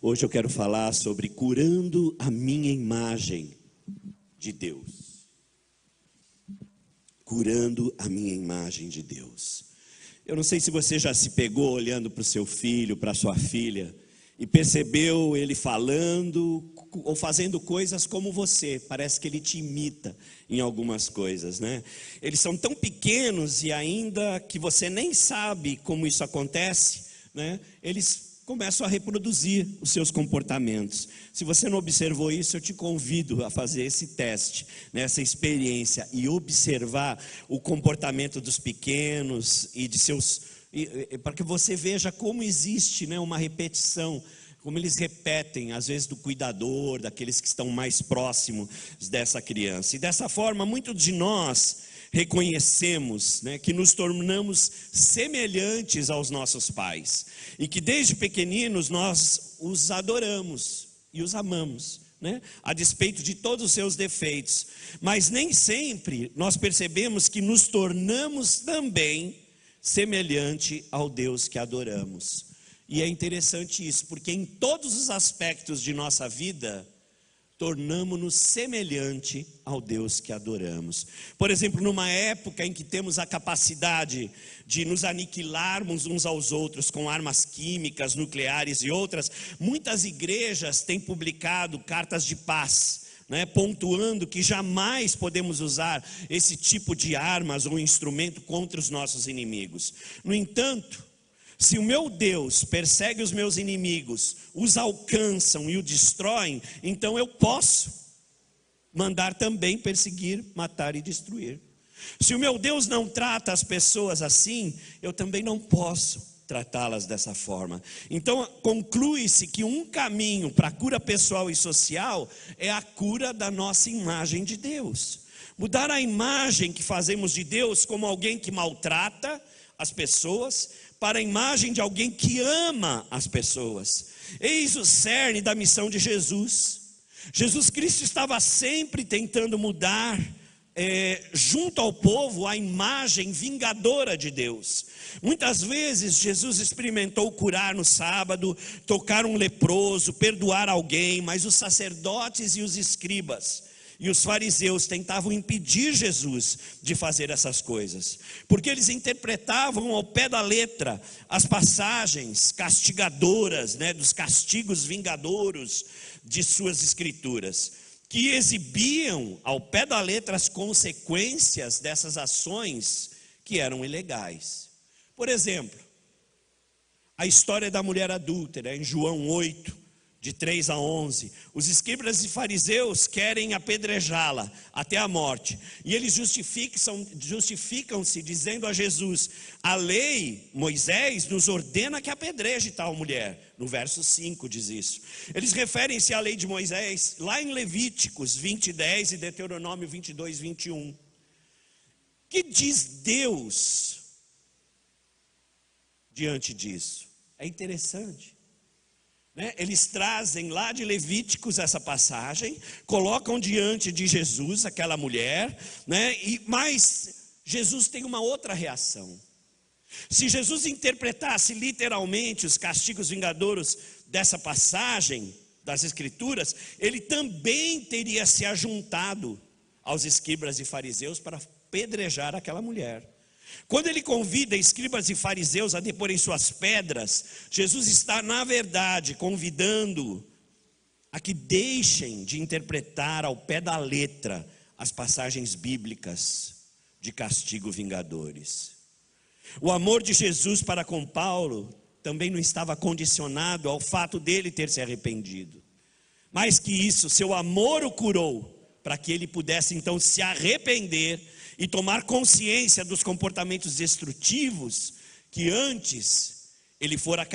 Hoje eu quero falar sobre curando a minha imagem de Deus. Curando a minha imagem de Deus. Eu não sei se você já se pegou olhando para o seu filho, para a sua filha, e percebeu ele falando ou fazendo coisas como você. Parece que ele te imita em algumas coisas, né? Eles são tão pequenos e ainda que você nem sabe como isso acontece, né? Eles começam a reproduzir os seus comportamentos. Se você não observou isso, eu te convido a fazer esse teste, né, essa experiência, e observar o comportamento dos pequenos e de seus, para que você veja como existe, né, uma repetição, como eles repetem, às vezes do cuidador, daqueles que estão mais próximos dessa criança. E dessa forma, muitos de nós reconhecemos, né, que nos tornamos semelhantes aos nossos pais e que desde pequeninos nós os adoramos e os amamos, né, a despeito de todos os seus defeitos, mas nem sempre nós percebemos que nos tornamos também semelhante ao Deus que adoramos. E é interessante isso, porque em todos os aspectos de nossa vida tornamo-nos semelhante ao Deus que adoramos. Por exemplo, numa época em que temos a capacidade de nos aniquilarmos uns aos outros com armas químicas, nucleares e outras, muitas igrejas têm publicado cartas de paz, né, pontuando que jamais podemos usar esse tipo de armas ou instrumento contra os nossos inimigos. No entanto, se o meu Deus persegue os meus inimigos, os alcançam e o destroem, então eu posso mandar também perseguir, matar e destruir. Se o meu Deus não trata as pessoas assim, eu também não posso tratá-las dessa forma. Então conclui-se que um caminho para a cura pessoal e social é a cura da nossa imagem de Deus. Mudar a imagem que fazemos de Deus como alguém que maltrata as pessoas, para a imagem de alguém que ama as pessoas. Eis o cerne da missão de Jesus. Jesus Cristo estava sempre tentando mudar, junto ao povo, a imagem vingadora de Deus. Muitas vezes Jesus experimentou curar no sábado, tocar um leproso, perdoar alguém, mas os sacerdotes e os escribas e os fariseus tentavam impedir Jesus de fazer essas coisas, porque eles interpretavam ao pé da letra as passagens castigadoras, né, dos castigos vingadouros de suas escrituras, que exibiam ao pé da letra as consequências dessas ações que eram ilegais. Por exemplo, a história da mulher adúltera em João 8, de 3 a 11, os escribas e fariseus querem apedrejá-la até a morte, e eles justificam-se dizendo a Jesus: a lei, Moisés, nos ordena que apedreje tal mulher. No verso 5 diz isso. Eles referem-se à lei de Moisés lá em Levíticos 20, 10 e Deuteronômio 22, 21. Que diz Deus diante disso? É interessante, né? Eles trazem lá de Levíticos essa passagem, colocam diante de Jesus aquela mulher, né? Mas Jesus tem uma outra reação. Se Jesus interpretasse literalmente os castigos vingadouros dessa passagem das Escrituras, ele também teria se ajuntado aos escribas e fariseus para apedrejar aquela mulher. Quando ele convida escribas e fariseus a deporem suas pedras, Jesus está, na verdade, convidando a que deixem de interpretar ao pé da letra as passagens bíblicas de castigo vingadores. O amor de Jesus para com Paulo também não estava condicionado ao fato dele ter se arrependido. Mais que isso, seu amor o curou, para que ele pudesse então se arrepender e tomar consciência dos comportamentos destrutivos que antes ele fora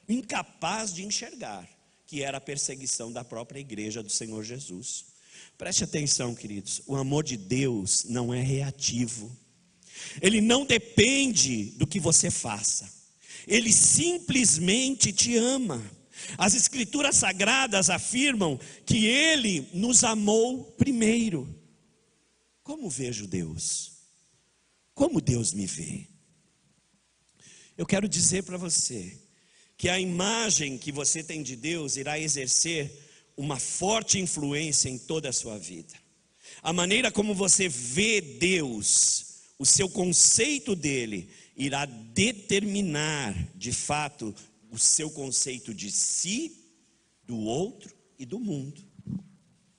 incapaz de enxergar, que era a perseguição da própria igreja do Senhor Jesus. Preste atenção, queridos, o amor de Deus não é reativo. Ele não depende do que você faça. Ele simplesmente te ama. As Escrituras Sagradas afirmam que Ele nos amou primeiro. Como vejo Deus? Como Deus me vê? Eu quero dizer para você que a imagem que você tem de Deus irá exercer uma forte influência em toda a sua vida. A maneira como você vê Deus, o seu conceito dele, irá determinar, de fato, o seu conceito de si, do outro e do mundo.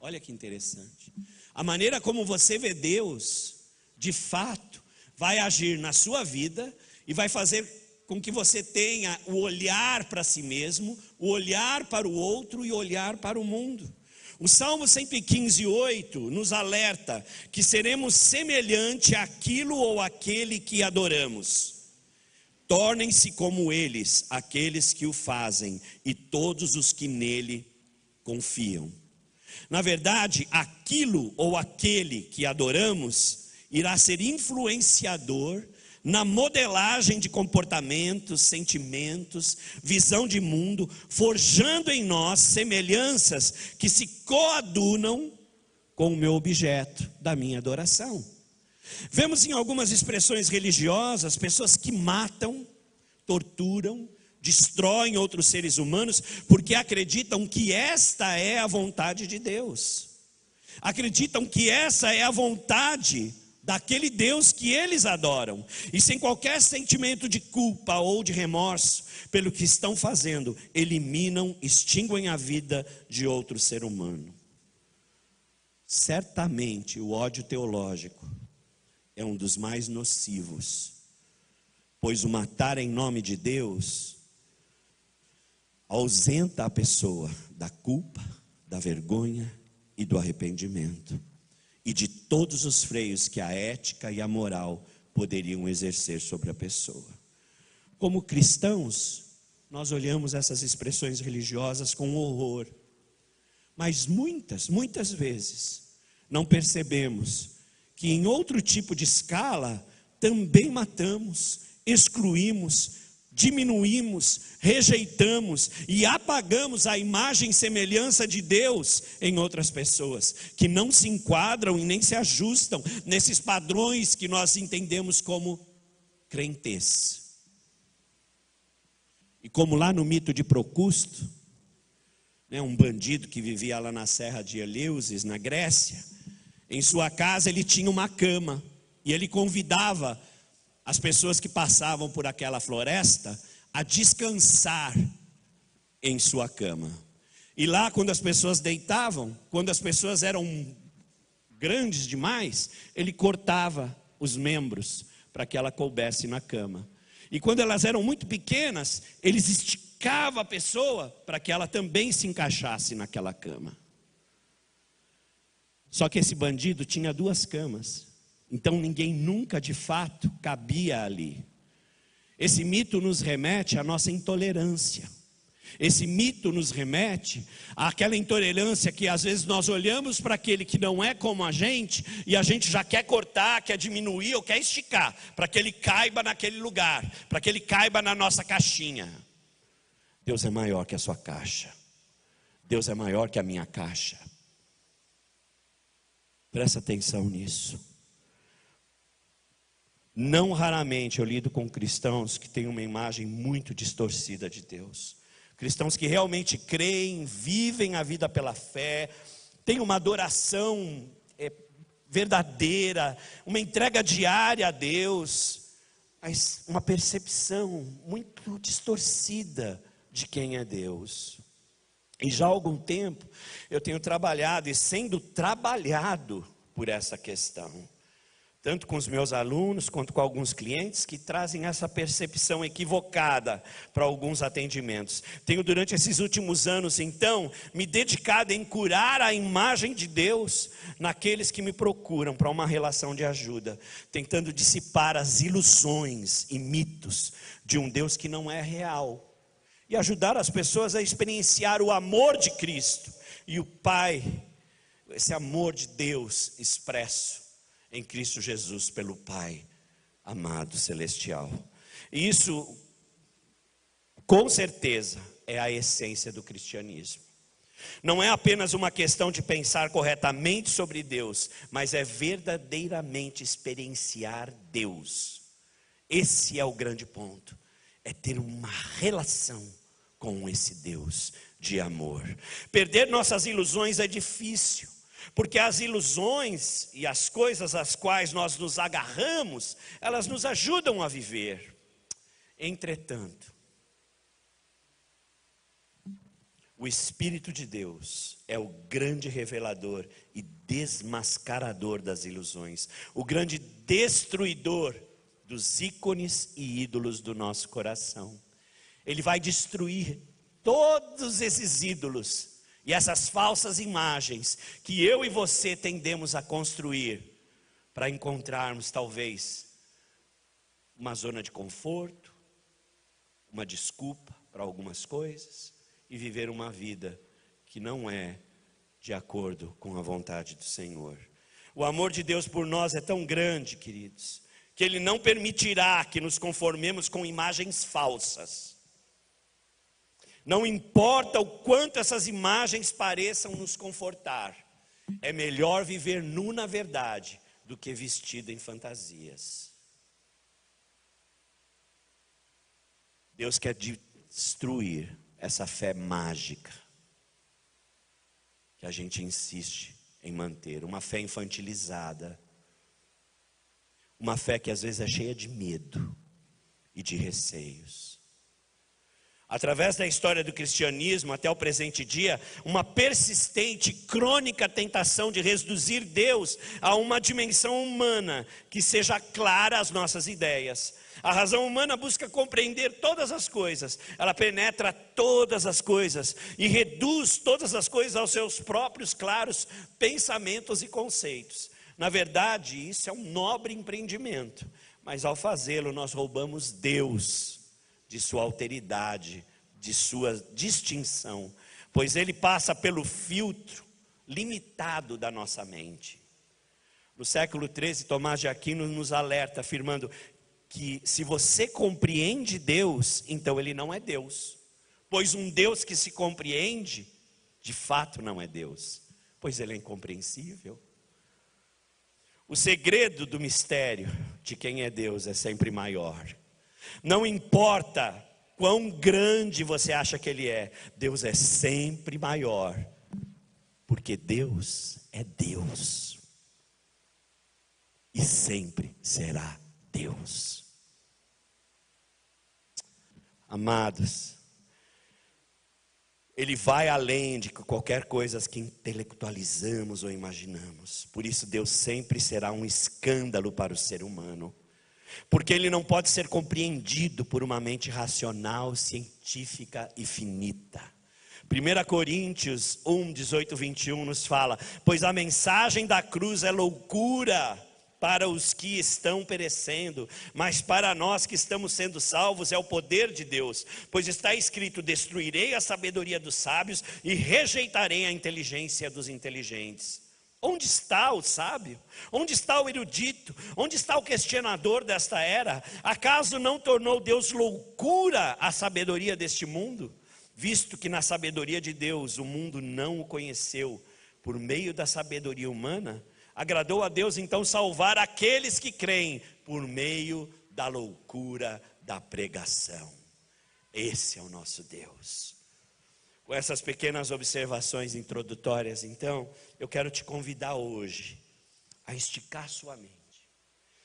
Olha que interessante. A maneira como você vê Deus, de fato, vai agir na sua vida e vai fazer com que você tenha o olhar para si mesmo, o olhar para o outro e o olhar para o mundo. O Salmo 115:8 nos alerta que seremos semelhante àquilo ou àquele que adoramos. Tornem-se como eles, aqueles que o fazem, e todos os que nele confiam. Na verdade, aquilo ou aquele que adoramos irá ser influenciador na modelagem de comportamentos, sentimentos, visão de mundo, forjando em nós semelhanças que se coadunam com o meu objeto da minha adoração. Vemos em algumas expressões religiosas pessoas que matam, torturam, destroem outros seres humanos porque acreditam que esta é a vontade de Deus. Acreditam que essa é a vontade daquele Deus que eles adoram, e sem qualquer sentimento de culpa ou de remorso pelo que estão fazendo, eliminam, extinguem a vida de outro ser humano. Certamente o ódio teológico é um dos mais nocivos, pois o matar em nome de Deus ausenta a pessoa da culpa, da vergonha e do arrependimento, e de todos os freios que a ética e a moral poderiam exercer sobre a pessoa. Como cristãos, nós olhamos essas expressões religiosas com horror, mas muitas vezes não percebemos que em outro tipo de escala também matamos, excluímos, diminuímos, rejeitamos e apagamos a imagem e semelhança de Deus em outras pessoas, que não se enquadram e nem se ajustam nesses padrões que nós entendemos como crentez. E como lá no mito de Procusto, um bandido que vivia lá na Serra de Eleusis, na Grécia, em sua casa ele tinha uma cama, e ele convidava as pessoas que passavam por aquela floresta a descansar em sua cama. E lá, quando as pessoas deitavam, quando as pessoas eram grandes demais, ele cortava os membros para que ela coubesse na cama. E quando elas eram muito pequenas, eles esticavam a pessoa para que ela também se encaixasse naquela cama. Só que esse bandido tinha 2 camas. Então ninguém nunca de fato cabia ali. Esse mito nos remete à nossa intolerância. Esse mito nos remete àquela intolerância que às vezes nós olhamos para aquele que não é como a gente e a gente já quer cortar, quer diminuir ou quer esticar para que ele caiba naquele lugar, para que ele caiba na nossa caixinha. Deus é maior que a sua caixa. Deus é maior que a minha caixa. Presta atenção nisso. Não raramente eu lido com cristãos que têm uma imagem muito distorcida de Deus. Cristãos que realmente creem, vivem a vida pela fé, têm uma adoração verdadeira, uma entrega diária a Deus, mas uma percepção muito distorcida de quem é Deus. E já há algum tempo eu tenho trabalhado e sendo trabalhado por essa questão. Tanto com os meus alunos, quanto com alguns clientes que trazem essa percepção equivocada para alguns atendimentos. Tenho durante esses últimos anos, então, me dedicado em curar a imagem de Deus naqueles que me procuram para uma relação de ajuda, tentando dissipar as ilusões e mitos de um Deus que não é real, e ajudar as pessoas a experienciar o amor de Cristo e o Pai, esse amor de Deus expresso em Cristo Jesus pelo Pai amado celestial. E isso, com certeza, é a essência do cristianismo. Não é apenas uma questão de pensar corretamente sobre Deus, mas é verdadeiramente experienciar Deus. Esse é o grande ponto. É ter uma relação com esse Deus de amor. Perder nossas ilusões é difícil, porque as ilusões e as coisas às quais nós nos agarramos, elas nos ajudam a viver. Entretanto, o Espírito de Deus é o grande revelador e desmascarador das ilusões, o grande destruidor dos ícones e ídolos do nosso coração. Ele vai destruir todos esses ídolos e essas falsas imagens que eu e você tendemos a construir para encontrarmos talvez uma zona de conforto, uma desculpa para algumas coisas e viver uma vida que não é de acordo com a vontade do Senhor. O amor de Deus por nós é tão grande, queridos, que Ele não permitirá que nos conformemos com imagens falsas. Não importa o quanto essas imagens pareçam nos confortar, é melhor viver nu na verdade do que vestido em fantasias. Deus quer destruir essa fé mágica que a gente insiste em manter, uma fé infantilizada, uma fé que às vezes é cheia de medo e de receios. Através da história do cristianismo até o presente dia, uma persistente, crônica tentação de reduzir Deus a uma dimensão humana que seja clara às nossas ideias. A razão humana busca compreender todas as coisas, ela penetra todas as coisas e reduz todas as coisas aos seus próprios claros pensamentos e conceitos. Na verdade, isso é um nobre empreendimento, mas ao fazê-lo nós roubamos Deus de sua alteridade, de sua distinção, pois Ele passa pelo filtro limitado da nossa mente. No século XIII, Tomás de Aquino nos alerta, afirmando que se você compreende Deus, então Ele não é Deus, pois um Deus que se compreende, de fato não é Deus, pois Ele é incompreensível. O segredo do mistério de quem é Deus é sempre maior. Não importa quão grande você acha que Ele é, Deus é sempre maior, porque Deus é Deus e sempre será Deus. Amados, Ele vai além de qualquer coisa que intelectualizamos ou imaginamos. Por isso Deus sempre será um escândalo para o ser humano, porque Ele não pode ser compreendido por uma mente racional, científica e finita. 1 Coríntios 1, 18, 21 nos fala: pois a mensagem da cruz é loucura para os que estão perecendo, mas para nós que estamos sendo salvos é o poder de Deus. Pois está escrito: destruirei a sabedoria dos sábios e rejeitarei a inteligência dos inteligentes. Onde está o sábio? Onde está o erudito? Onde está o questionador desta era? Acaso não tornou Deus loucura a sabedoria deste mundo? Visto que na sabedoria de Deus o mundo não o conheceu por meio da sabedoria humana, agradou a Deus então salvar aqueles que creem por meio da loucura da pregação. Esse é o nosso Deus. Com essas pequenas observações introdutórias, então, eu quero te convidar hoje a esticar sua mente,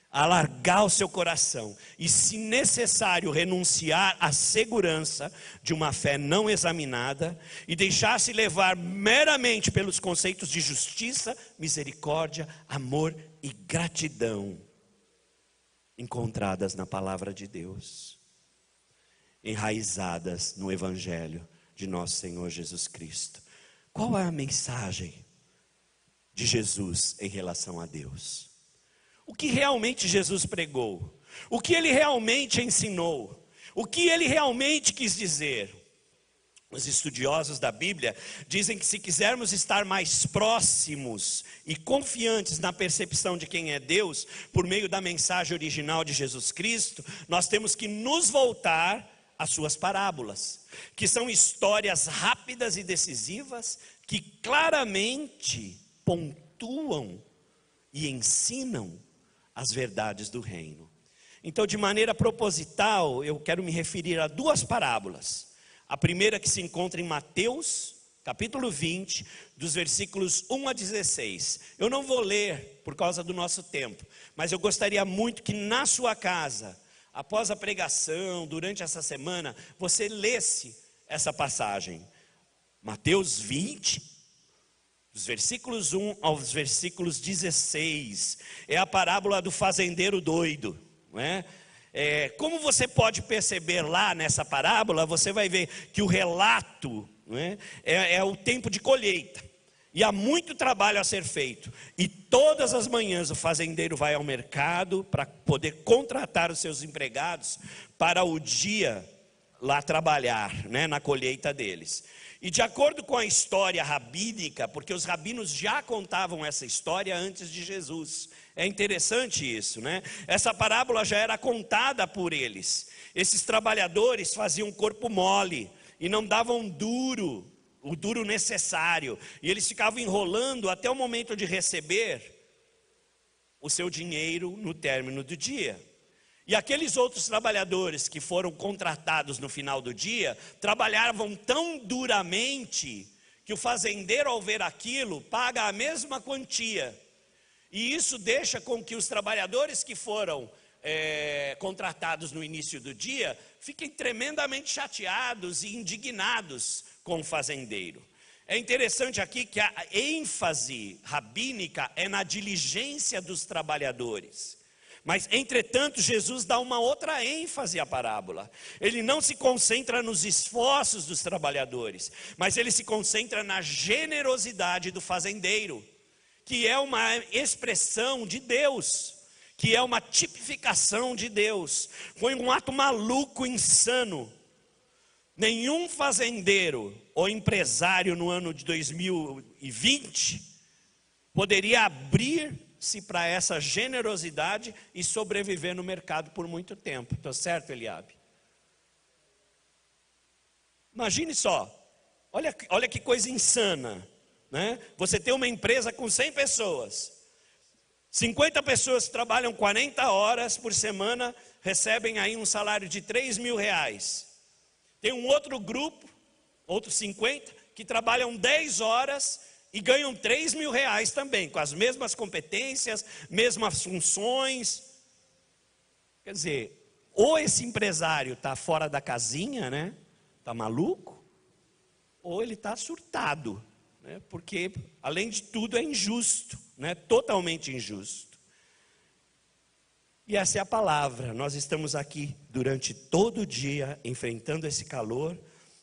a alargar o seu coração e, se necessário, renunciar à segurança de uma fé não examinada e deixar-se levar meramente pelos conceitos de justiça, misericórdia, amor e gratidão encontradas na palavra de Deus, enraizadas no Evangelho de nosso Senhor Jesus Cristo. Qual é a mensagem de Jesus em relação a Deus? O que realmente Jesus pregou? O que Ele realmente ensinou? O que Ele realmente quis dizer? Os estudiosos da Bíblia dizem que se quisermos estar mais próximos e confiantes na percepção de quem é Deus, por meio da mensagem original de Jesus Cristo, nós temos que nos voltar às suas parábolas, que são histórias rápidas e decisivas, que claramente pontuam e ensinam as verdades do reino. Então, de maneira proposital, eu quero me referir a duas parábolas. A primeira que se encontra em Mateus, capítulo 20, dos versículos 1 a 16. Eu não vou ler por causa do nosso tempo, mas eu gostaria muito que na sua casa, após a pregação, durante essa semana, você lesse essa passagem. Mateus 20, dos versículos 1 aos versículos 16. É a parábola do fazendeiro doido, não é? Como você pode perceber lá nessa parábola, você vai ver que o relato, não é o tempo de colheita. E há muito trabalho a ser feito. E todas as manhãs o fazendeiro vai ao mercado para poder contratar os seus empregados para o dia lá trabalhar, né, na colheita deles. E de acordo com a história rabínica, porque os rabinos já contavam essa história antes de Jesus. É interessante isso, né? Essa parábola já era contada por eles. Esses trabalhadores faziam corpo mole e não davam o duro necessário. E eles ficavam enrolando até o momento de receber o seu dinheiro no término do dia. E aqueles outros trabalhadores que foram contratados no final do dia, trabalhavam tão duramente, que o fazendeiro, ao ver aquilo, paga a mesma quantia. E isso deixa com que os trabalhadores que foram contratados no início do dia, fiquem tremendamente chateados e indignados com o fazendeiro. É interessante aqui que a ênfase rabínica é na diligência dos trabalhadores. Mas, entretanto, Jesus dá uma outra ênfase à parábola. Ele não se concentra nos esforços dos trabalhadores, mas ele se concentra na generosidade do fazendeiro, que é uma expressão de Deus, que é uma tipificação de Deus. Foi um ato maluco, insano. Nenhum fazendeiro ou empresário no ano de 2020 poderia abrir-se para essa generosidade e sobreviver no mercado por muito tempo. Estou certo, Eliabe? Imagine só, olha que coisa insana, né? Você tem uma empresa com 100 pessoas, 50 pessoas trabalham 40 horas por semana, recebem aí um salário de 3 mil reais. Tem um outro grupo, outros 50, que trabalham 10 horas e ganham 3 mil reais também, com as mesmas competências, mesmas funções. Quer dizer, ou esse empresário está fora da casinha, né? Está maluco, ou ele está surtado, né? Porque, além de tudo, é injusto, né? Totalmente injusto. E essa é a palavra. Nós estamos aqui durante todo o dia, enfrentando esse calor,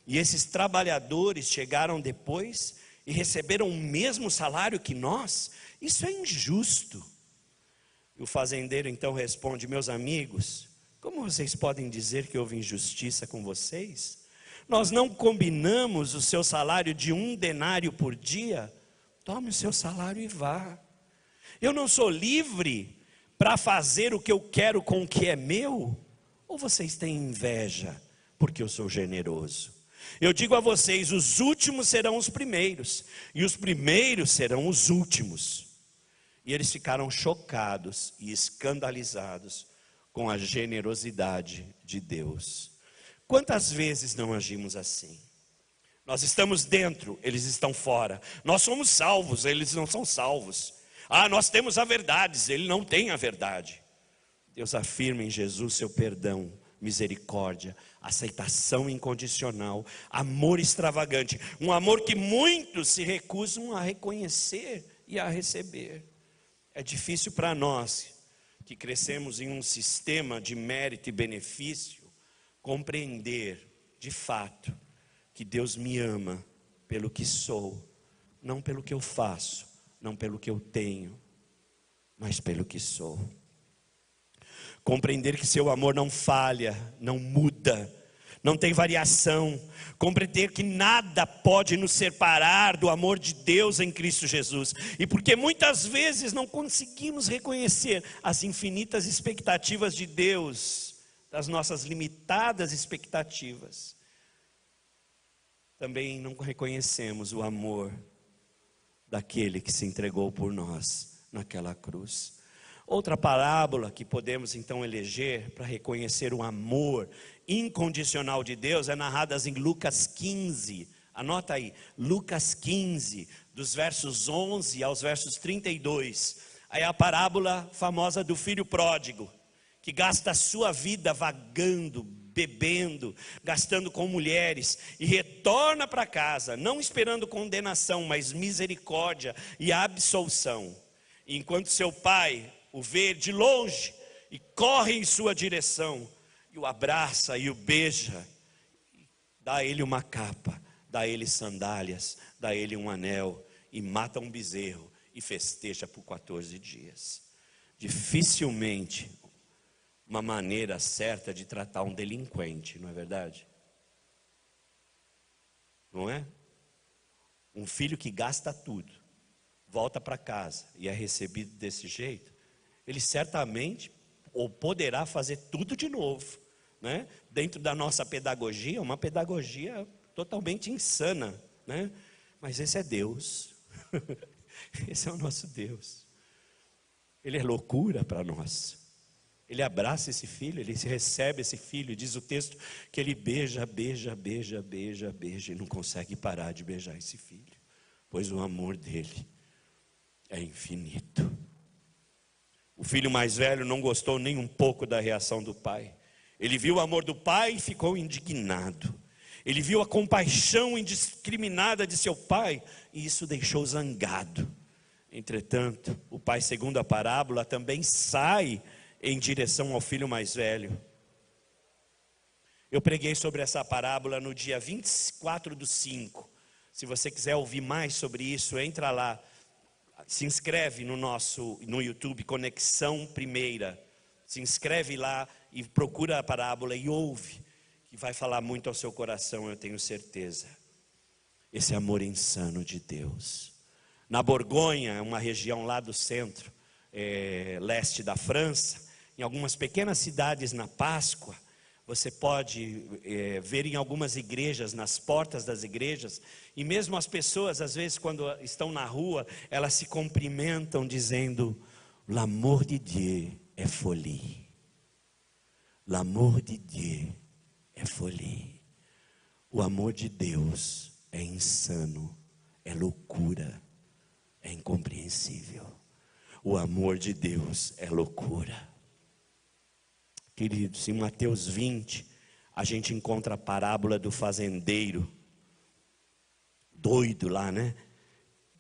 e esses trabalhadores chegaram depois e receberam o mesmo salário que nós. Isso é injusto. E o fazendeiro então responde: meus amigos, como vocês podem dizer que houve injustiça com vocês? Nós não combinamos o seu salário de 1 denário por dia? Tome o seu salário e vá. Eu não sou livre para fazer o que eu quero com o que é meu? Ou vocês têm inveja porque eu sou generoso? Eu digo a vocês, os últimos serão os primeiros, e os primeiros serão os últimos. E eles ficaram chocados e escandalizados com a generosidade de Deus. Quantas vezes não agimos assim? Nós estamos dentro, eles estão fora. Nós somos salvos, eles não são salvos. Nós temos a verdade, ele não tem a verdade. Deus afirma em Jesus seu perdão, misericórdia, aceitação incondicional, amor extravagante, um amor que muitos se recusam a reconhecer e a receber. É difícil para nós, que crescemos em um sistema de mérito e benefício, compreender de fato que Deus me ama pelo que sou, não pelo que eu faço, não pelo que eu tenho, mas pelo que sou. Compreender que seu amor não falha, não muda, não tem variação. Compreender que nada pode nos separar do amor de Deus em Cristo Jesus. E porque muitas vezes não conseguimos reconhecer as infinitas expectativas de Deus, das nossas limitadas expectativas, também não reconhecemos o amor daquele que se entregou por nós naquela cruz. Outra parábola que podemos então eleger para reconhecer o amor incondicional de Deus é narrada em Lucas 15. Anota aí, Lucas 15, dos versos 11 aos versos 32. Aí a parábola famosa do filho pródigo, que gasta a sua vida vagando, bebendo, gastando com mulheres, e retorna para casa, não esperando condenação, mas misericórdia e absolução. Enquanto seu pai o vê de longe e corre em sua direção, e o abraça e o beija, dá a ele uma capa, dá a ele sandálias, dá a ele um anel, e mata um bezerro e festeja por 14 dias. Dificilmente uma maneira certa de tratar um delinquente, não é verdade? Não é? Um filho que gasta tudo, volta para casa e é recebido desse jeito, ele certamente ou poderá fazer tudo de novo, né? Dentro da nossa pedagogia, uma pedagogia totalmente insana, né? Mas esse é Deus. Esse é o nosso Deus. Ele é loucura para nós. Ele abraça esse filho, ele recebe esse filho, diz o texto que ele beija, beija, beija, beija, beija, e não consegue parar de beijar esse filho, pois o amor dele é infinito. O filho mais velho não gostou nem um pouco da reação do pai. Ele viu o amor do pai e ficou indignado. Ele viu a compaixão indiscriminada de seu pai e isso deixou zangado. Entretanto, o pai, segundo a parábola, também sai em direção ao filho mais velho. Eu preguei sobre essa parábola no dia 24/5. Se você quiser ouvir mais sobre isso, entra lá. Se inscreve no YouTube, Conexão Primeira. Se inscreve lá e procura a parábola e ouve, que vai falar muito ao seu coração, eu tenho certeza. Esse amor insano de Deus. Na Borgonha, uma região lá do centro, leste da França, em algumas pequenas cidades na Páscoa, você pode ver em algumas igrejas, nas portas das igrejas, e mesmo as pessoas, às vezes, quando estão na rua, elas se cumprimentam dizendo: l'amour de Dieu é folie. L'amour de Dieu é folie. O amor de Deus é insano, é loucura, é incompreensível. O amor de Deus é loucura. Queridos, em Mateus 20, a gente encontra a parábola do fazendeiro, doido lá, né?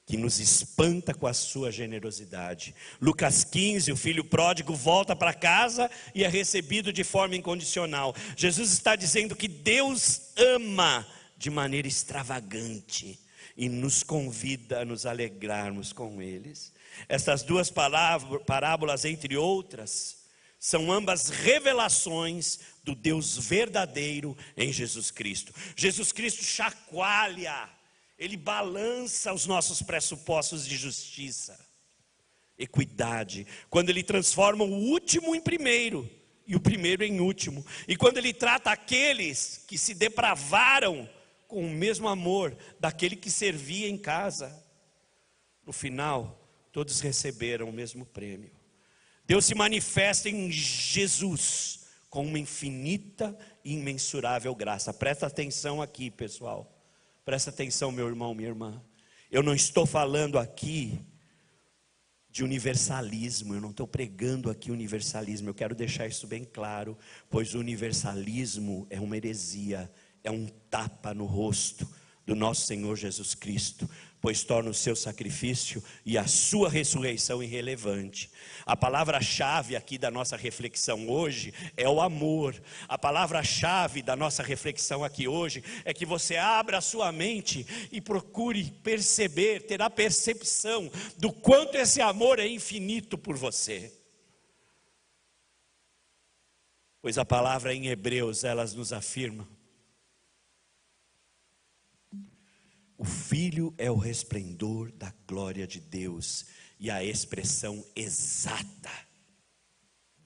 Que nos espanta com a sua generosidade. Lucas 15, o filho pródigo volta para casa e é recebido de forma incondicional. Jesus está dizendo que Deus ama de maneira extravagante e nos convida a nos alegrarmos com eles. Essas duas parábolas, entre outras, são ambas revelações do Deus verdadeiro em Jesus Cristo. Jesus Cristo chacoalha, Ele balança os nossos pressupostos de justiça, equidade, quando Ele transforma o último em primeiro e o primeiro em último, e quando Ele trata aqueles que se depravaram com o mesmo amor daquele que servia em casa. No final, todos receberam o mesmo prêmio. Deus se manifesta em Jesus com uma infinita e imensurável graça. Presta atenção aqui, pessoal. Presta atenção, meu irmão, minha irmã. Eu não estou falando aqui de universalismo. Eu não estou pregando aqui universalismo. Eu quero deixar isso bem claro, pois o universalismo é uma heresia, é um tapa no rosto do nosso Senhor Jesus Cristo, pois torna o seu sacrifício e a sua ressurreição irrelevante. A palavra-chave aqui da nossa reflexão hoje é o amor. A palavra-chave da nossa reflexão aqui hoje é que você abra a sua mente e procure perceber, ter a percepção do quanto esse amor é infinito por você. Pois a palavra em Hebreus, elas nos afirma: o Filho é o resplendor da glória de Deus e a expressão exata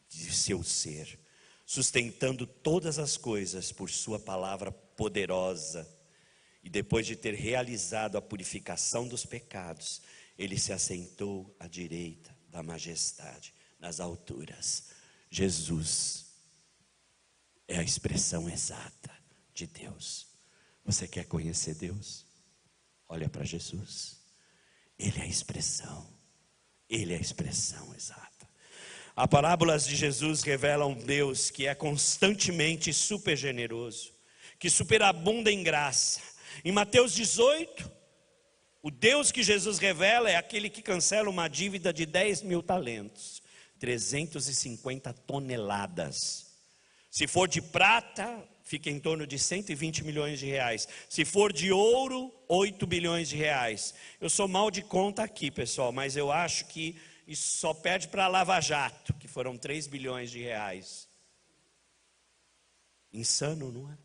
de seu ser, sustentando todas as coisas por sua palavra poderosa. E depois de ter realizado a purificação dos pecados, ele se assentou à direita da majestade nas alturas. Jesus é a expressão exata de Deus. Você quer conhecer Deus? Olha para Jesus. Ele é a expressão. Ele é a expressão exata. As parábolas de Jesus revelam um Deus que é constantemente super generoso, que superabunda em graça. Em Mateus 18, o Deus que Jesus revela é aquele que cancela uma dívida de 10.000 talentos, 350 toneladas. Se for de prata, fica em torno de 120 milhões de reais. Se for de ouro, 8 bilhões de reais. Eu sou mal de conta aqui, pessoal, mas eu acho que isso só perde para a Lava Jato, que foram 3 bilhões de reais. Insano, não é?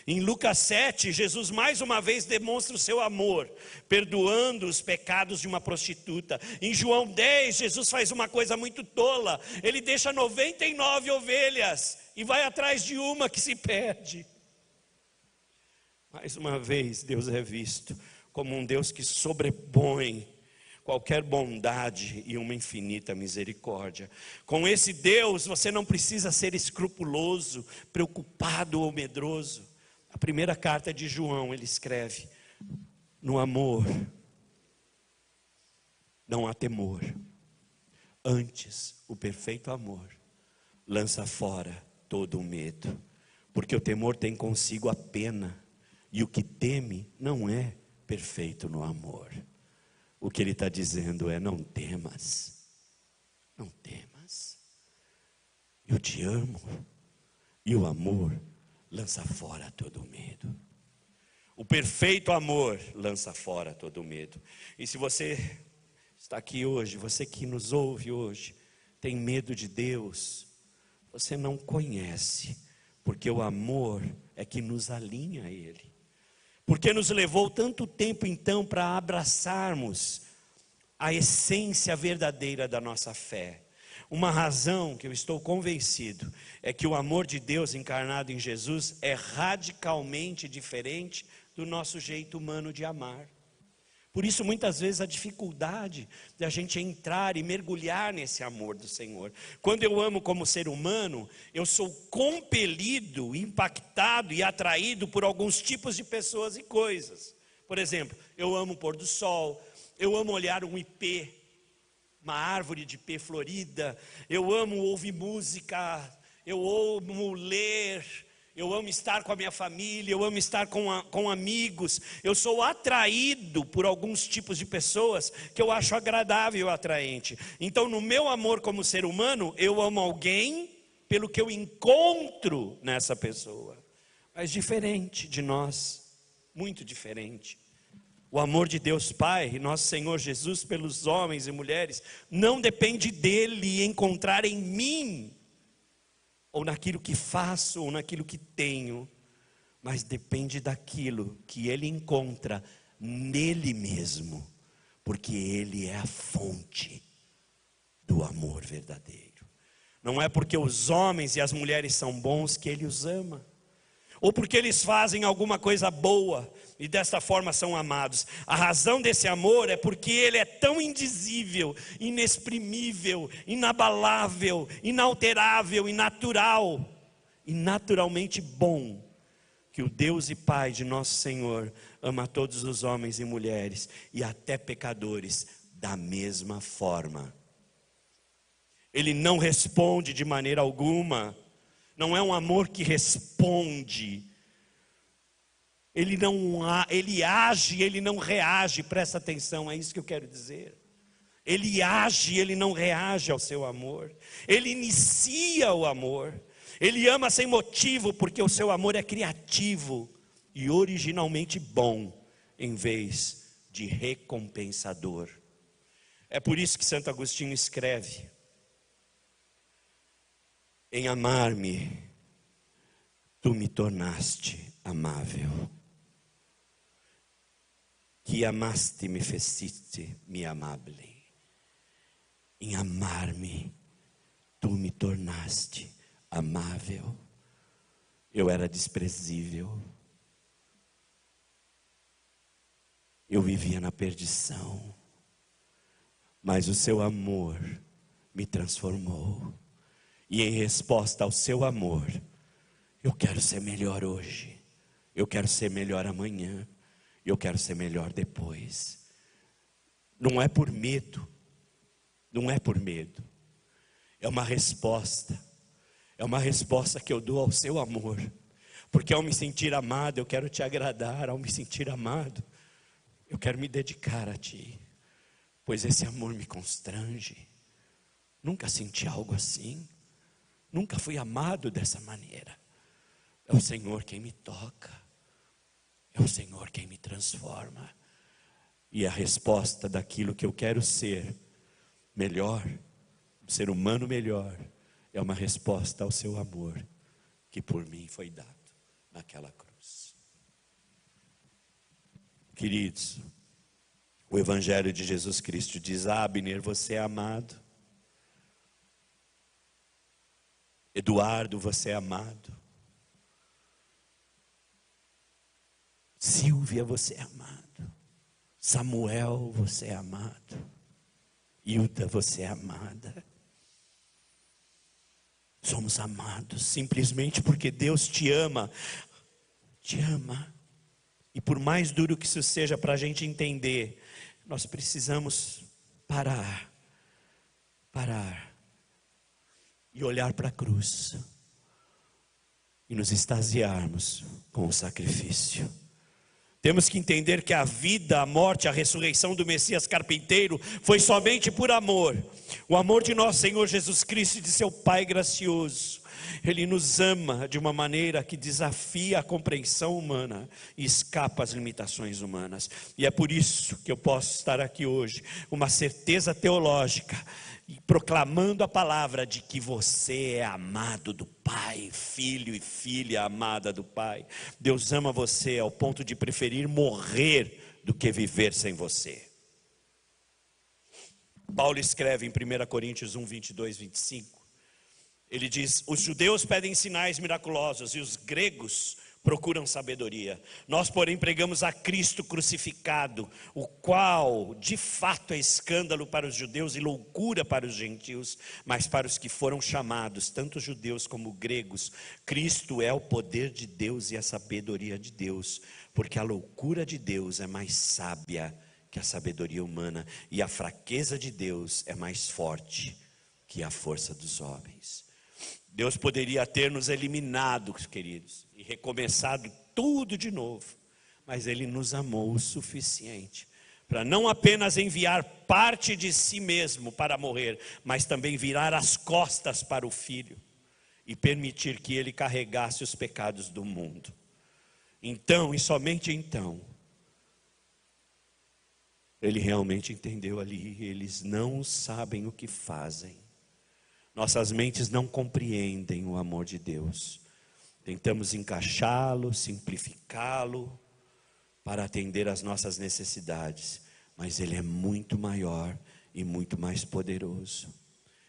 Em Lucas 7, Jesus mais uma vez demonstra o seu amor, perdoando os pecados de uma prostituta. Em João 10, Jesus faz uma coisa muito tola. Ele deixa 99 ovelhas e vai atrás de uma que se perde. Mais uma vez, Deus é visto como um Deus que sobrepõe qualquer bondade e uma infinita misericórdia. Com esse Deus, você não precisa ser escrupuloso, preocupado ou medroso. A primeira carta de João, ele escreve: no amor não há temor, antes o perfeito amor lança fora todo o medo, porque o temor tem consigo a pena, e o que teme não é perfeito no amor. O que ele está dizendo é: não temas, não temas, eu te amo, e o amor lança fora todo o medo. O perfeito amor lança fora todo o medo. E se você está aqui hoje, você que nos ouve hoje, tem medo de Deus, você não conhece, porque o amor é que nos alinha a Ele. Porque nos levou tanto tempo então para abraçarmos a essência verdadeira da nossa fé. Uma razão que eu estou convencido é que o amor de Deus encarnado em Jesus é radicalmente diferente do nosso jeito humano de amar. Por isso, muitas vezes, a dificuldade de a gente entrar e mergulhar nesse amor do Senhor. Quando eu amo como ser humano, eu sou compelido, impactado e atraído por alguns tipos de pessoas e coisas. Por exemplo, eu amo o pôr do sol, eu amo olhar um ipê, uma árvore de ipê florida, eu amo ouvir música, eu amo ler, eu amo estar com a minha família, eu amo estar com amigos. Eu sou atraído por alguns tipos de pessoas que eu acho agradável e atraente. Então, no meu amor como ser humano, eu amo alguém pelo que eu encontro nessa pessoa. Mas diferente de nós, muito diferente. O amor de Deus Pai, nosso Senhor Jesus, pelos homens e mulheres, não depende dele encontrar em mim, ou naquilo que faço, ou naquilo que tenho, mas depende daquilo que ele encontra nele mesmo, porque ele é a fonte do amor verdadeiro. Não é porque os homens e as mulheres são bons que ele os ama, ou porque eles fazem alguma coisa boa e desta forma são amados. A razão desse amor é porque ele é tão indizível, inexprimível, inabalável, inalterável e natural, e naturalmente bom, que o Deus e Pai de nosso Senhor ama todos os homens e mulheres, e até pecadores, da mesma forma. Ele não responde de maneira alguma. Não é um amor que responde. Ele age, ele não reage. Presta atenção, é isso que eu quero dizer. Ele age, ele não reage ao seu amor. Ele inicia o amor. Ele ama sem motivo, porque o seu amor é criativo e originalmente bom, em vez de recompensador. É por isso que Santo Agostinho escreve: em amar-me, tu me tornaste amável. Que amaste me feciste mi amable. Em amar-me, tu me tornaste amável. Eu era desprezível. Eu vivia na perdição. Mas o seu amor me transformou. E em resposta ao seu amor, eu quero ser melhor hoje, eu quero ser melhor amanhã, eu quero ser melhor depois. Não é por medo, não é por medo, é uma resposta que eu dou ao seu amor, porque ao me sentir amado, eu quero te agradar, ao me sentir amado, eu quero me dedicar a ti, pois esse amor me constrange. Nunca senti algo assim, nunca fui amado dessa maneira. É o Senhor quem me toca, é o Senhor quem me transforma. E a resposta daquilo que eu quero ser melhor, um ser humano melhor, é uma resposta ao seu amor, que por mim foi dado naquela cruz. Queridos, o Evangelho de Jesus Cristo diz: Abner, você é amado. Eduardo, você é amado. Silvia, você é amado. Samuel, você é amado. Hilda, você é amada. Somos amados simplesmente porque Deus te ama. Te ama. E por mais duro que isso seja para a gente entender, nós precisamos parar e olhar para a cruz e nos extasiarmos com o sacrifício. Temos que entender que a vida, a morte, a ressurreição do Messias carpinteiro foi somente por amor. O amor de nosso Senhor Jesus Cristo e de seu Pai gracioso. Ele nos ama de uma maneira que desafia a compreensão humana e escapa às limitações humanas. E é por isso que eu posso estar aqui hoje, uma certeza teológica, proclamando a palavra de que você é amado do Pai, filho e filha amada do Pai. Deus ama você ao ponto de preferir morrer do que viver sem você. Paulo escreve em 1 Coríntios 1, 22, 25. Ele diz: os judeus pedem sinais miraculosos e os gregos procuram sabedoria. Nós, porém, pregamos a Cristo crucificado, o qual de fato é escândalo para os judeus e loucura para os gentios, mas para os que foram chamados, tanto judeus como gregos, Cristo é o poder de Deus e a sabedoria de Deus, porque a loucura de Deus é mais sábia que a sabedoria humana, e a fraqueza de Deus é mais forte que a força dos homens. Deus poderia ter nos eliminado, queridos, e recomeçado tudo de novo, mas Ele nos amou o suficiente para não apenas enviar parte de si mesmo para morrer, mas também virar as costas para o Filho e permitir que Ele carregasse os pecados do mundo. Então, e somente então, Ele realmente entendeu ali: eles não sabem o que fazem. Nossas mentes não compreendem o amor de Deus. Tentamos encaixá-lo, simplificá-lo para atender às nossas necessidades, mas Ele é muito maior e muito mais poderoso.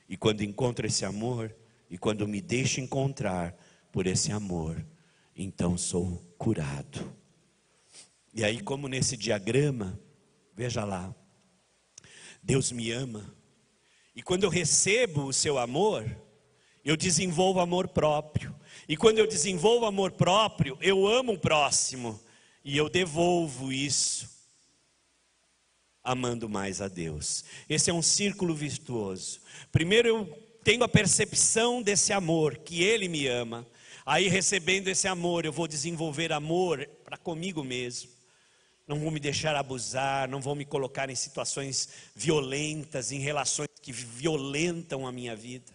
E quando encontro esse amor, e quando me deixo encontrar por esse amor, então sou curado. E aí, como nesse diagrama, veja lá, Deus me ama. E quando eu recebo o seu amor, eu desenvolvo amor próprio. E quando eu desenvolvo amor próprio, eu amo o próximo. E eu devolvo isso, amando mais a Deus. Esse é um círculo virtuoso. Primeiro eu tenho a percepção desse amor, que Ele me ama. Aí, recebendo esse amor, eu vou desenvolver amor para comigo mesmo. Não vou me deixar abusar, não vou me colocar em situações violentas, em relações que violentam a minha vida.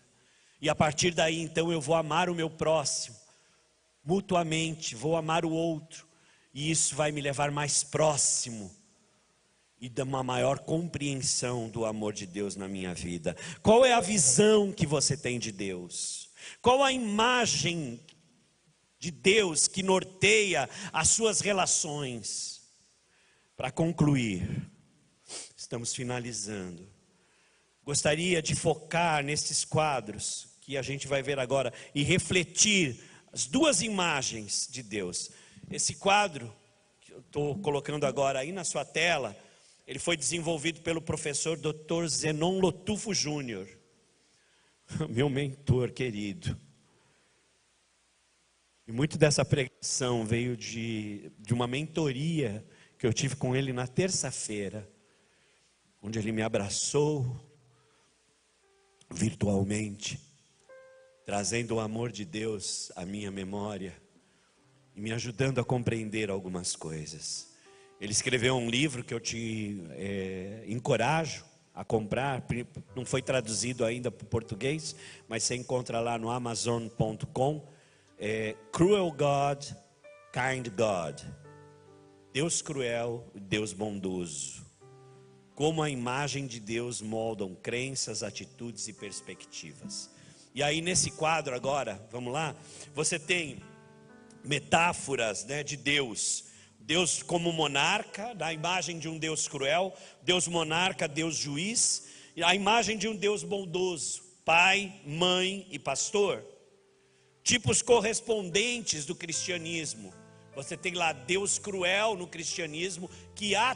E a partir daí, então, eu vou amar o meu próximo, mutuamente, vou amar o outro. E isso vai me levar mais próximo e dar uma maior compreensão do amor de Deus na minha vida. Qual é a visão que você tem de Deus? Qual a imagem de Deus que norteia as suas relações? Para concluir, estamos finalizando. Gostaria de focar nesses quadros que a gente vai ver agora e refletir as duas imagens de Deus. Esse quadro que eu estou colocando agora aí na sua tela, ele foi desenvolvido pelo professor Dr. Zenon Lotufo Júnior. meu mentor querido. E muito dessa pregação veio de uma mentoria que eu tive com ele na terça-feira, onde ele me abraçou virtualmente, trazendo o amor de Deus à minha memória e me ajudando a compreender algumas coisas. Ele escreveu um livro que eu te encorajo a comprar, não foi traduzido ainda para o português, mas você encontra lá no Amazon.com, Cruel God, Kind God. Deus cruel, Deus bondoso. Como a imagem de Deus moldam crenças, atitudes e perspectivas. E aí nesse quadro agora, vamos lá, você tem metáforas, né, de Deus. Deus como monarca, da imagem de um Deus cruel, Deus monarca, Deus juiz, e a imagem de um Deus bondoso, pai, mãe e pastor. Tipos correspondentes do cristianismo. Você tem lá Deus cruel no cristianismo, que há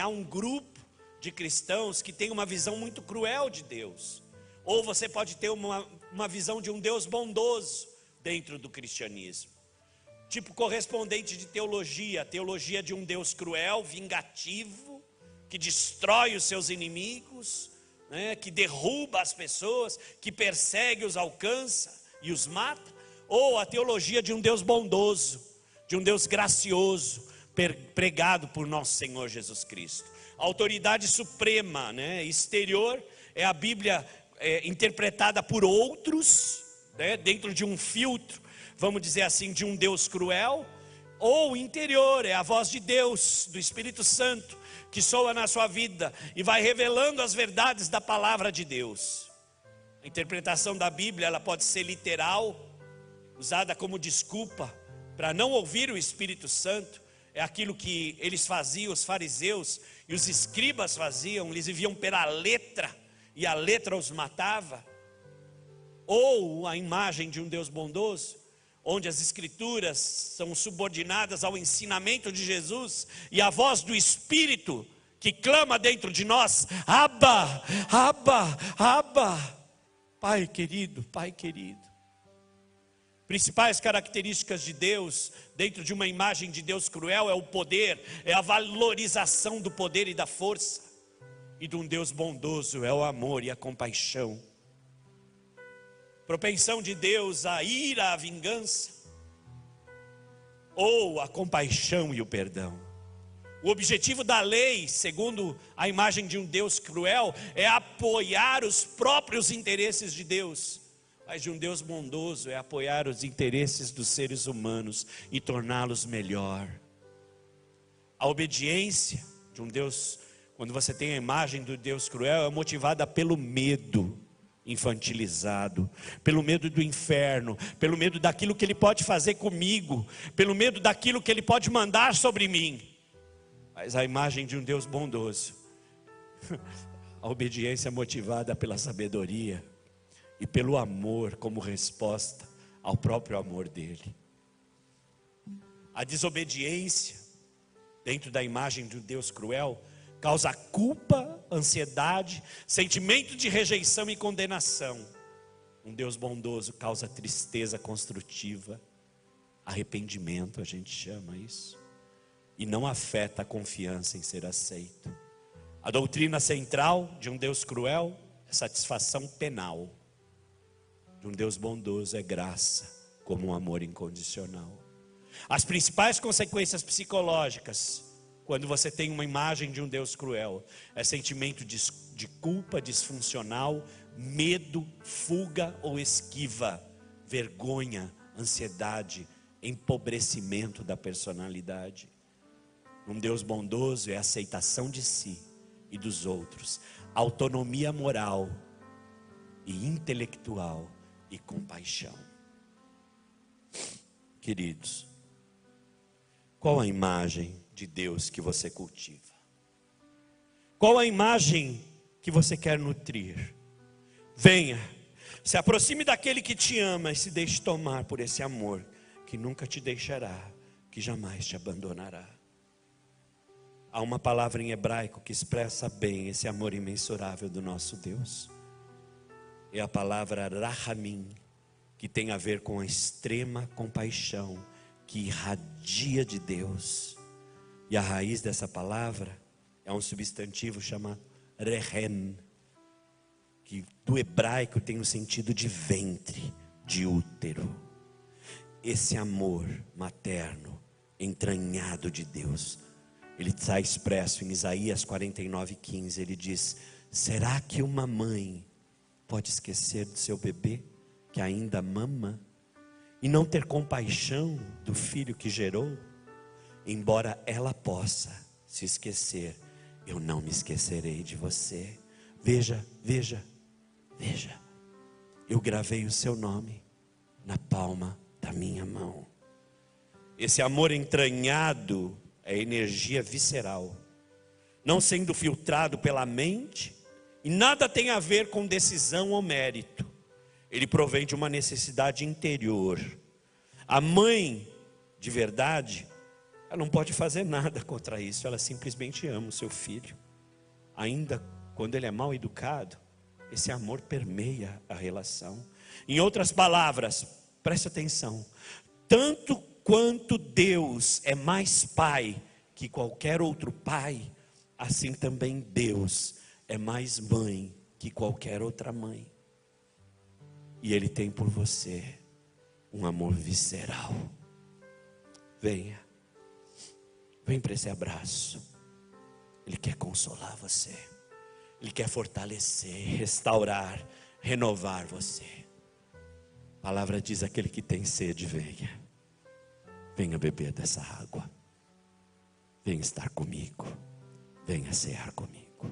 um grupo de cristãos que tem uma visão muito cruel de Deus. Ou você pode ter uma visão de um Deus bondoso dentro do cristianismo. Tipo correspondente de teologia, teologia de um Deus cruel, vingativo, que destrói os seus inimigos, né, que derruba as pessoas, que persegue, os alcança e os mata. Ou a teologia de um Deus bondoso, de um Deus gracioso, pregado por nosso Senhor Jesus Cristo. A autoridade suprema, né, exterior, é a Bíblia interpretada por outros, né, dentro de um filtro, vamos dizer assim, de um Deus cruel. Ou interior, é a voz de Deus, do Espírito Santo, que soa na sua vida e vai revelando as verdades da palavra de Deus. A interpretação da Bíblia, ela pode ser literal, usada como desculpa para não ouvir o Espírito Santo. É aquilo que eles faziam, os fariseus e os escribas faziam, eles viviam pela letra, e a letra os matava. Ou a imagem de um Deus bondoso, onde as escrituras são subordinadas ao ensinamento de Jesus, e a voz do Espírito que clama dentro de nós: Abba, Abba, Abba, Pai querido, Pai querido. Principais características de Deus, dentro de uma imagem de Deus cruel, é o poder, é a valorização do poder e da força. E de um Deus bondoso é o amor e a compaixão. Propensão de Deus à ira, à vingança, ou a compaixão e o perdão. O objetivo da lei, segundo a imagem de um Deus cruel, é apoiar os próprios interesses de Deus. Mas de um Deus bondoso é apoiar os interesses dos seres humanos e torná-los melhor. A obediência de um Deus, quando você tem a imagem do Deus cruel, é motivada pelo medo infantilizado, pelo medo do inferno, pelo medo daquilo que Ele pode fazer comigo, pelo medo daquilo que Ele pode mandar sobre mim. Mas a imagem de um Deus bondoso, a obediência é motivada pela sabedoria e pelo amor como resposta ao próprio amor dele. A desobediência, dentro da imagem de um Deus cruel, causa culpa, ansiedade, sentimento de rejeição e condenação. Um Deus bondoso causa tristeza construtiva, arrependimento, a gente chama isso, e não afeta a confiança em ser aceito. A doutrina central de um Deus cruel é satisfação penal. De um Deus bondoso é graça, como um amor incondicional. As principais consequências psicológicas, quando você tem uma imagem de um Deus cruel, é sentimento de culpa disfuncional, medo, fuga ou esquiva, vergonha, ansiedade, empobrecimento da personalidade. Um Deus bondoso é aceitação de si e dos outros, autonomia moral e intelectual e compaixão. Queridos, qual a imagem de Deus que você cultiva? Qual a imagem que você quer nutrir? Venha, se aproxime daquele que te ama e se deixe tomar por esse amor que nunca te deixará, que jamais te abandonará. Há uma palavra em hebraico que expressa bem esse amor imensurável do nosso Deus. é a palavra rahamim, que tem a ver com a extrema compaixão que irradia de Deus. E a raiz dessa palavra é um substantivo chamado rehen, que do hebraico tem o sentido de ventre, de útero. Esse amor materno, entranhado de Deus, ele está expresso em Isaías 49:15. Ele diz: será que uma mãe pode esquecer do seu bebê que ainda mama e não ter compaixão do filho que gerou? Embora ela possa se esquecer, eu não me esquecerei de você. Veja, veja, veja, eu gravei o seu nome na palma da minha mão. Esse amor entranhado é energia visceral, não sendo filtrado pela mente, e nada tem a ver com decisão ou mérito. Ele provém de uma necessidade interior. A mãe, de verdade, ela não pode fazer nada contra isso. Ela simplesmente ama o seu filho. Ainda quando ele é mal educado, esse amor permeia a relação. Em outras palavras, preste atenção: tanto quanto Deus é mais pai que qualquer outro pai, assim também Deus é mais mãe que qualquer outra mãe. E Ele tem por você um amor visceral. Venha, vem para esse abraço. Ele quer consolar você, Ele quer fortalecer, restaurar, renovar você. A palavra diz: aquele que tem sede, venha. Venha beber dessa água. Venha estar comigo. Venha cear comigo.